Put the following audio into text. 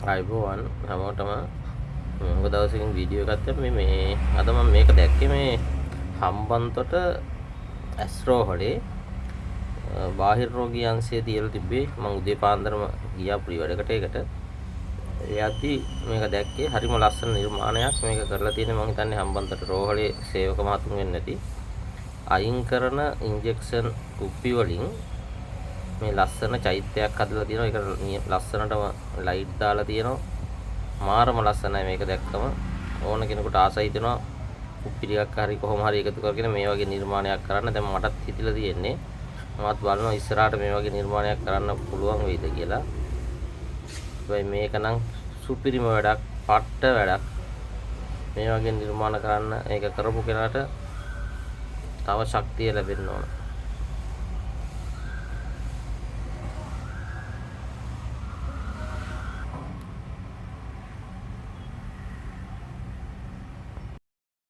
අයිබෝවන් හැමෝටම මුග දවසකින් වීඩියෝ එකක් දැම්මේ මේ අද මම මේක දැක්කේ මේ හම්බන්තොට ඇස්රෝහලේ බාහිර රෝගී අංශය තියලා තිබ්බේ මම උදේ පාන්දරම ගියා පුරි වැඩකට ඒකට එයද්දි මේක දැක්කේ හරිම ලස්සන නිර්මාණයක් මේක කරලා තියෙන්නේ මම හිතන්නේ හම්බන්තොට රෝහලේ සේවක මහතුන් වෙන්නේ නැති අයින් කරන ඉන්ජෙක්ෂන් කුප්පි වලින් මේ ලස්සන චෛත්‍යයක් හදලා තියෙනවා. ඒක ලස්සනටම ලයිට් දාලා තියෙනවා. මාරම ලස්සනයි මේක දැක්කම. ඕන කෙනෙකුට ආසයි හිතෙනවා කුප්පි ටිකක් හරි කොහොම හරි එකතු කරගෙන මේ වගේ නිර්මාණයක් කරන්න. දැන් මටත් හිතිලා තියෙන්නේ. මමත් බලනවා ඉස්සරහට මේ වගේ නිර්මාණයක් කරන්න පුළුවන් වෙයිද කියලා. හැබැයි මේක නම් සුපිරිම වැඩක්, පට්ට වැඩක්. මේ වගේ නිර්මාණ කරන්න ඒක කරපු කෙනාට තව ශක්තිය ලැබෙන්න ඕන.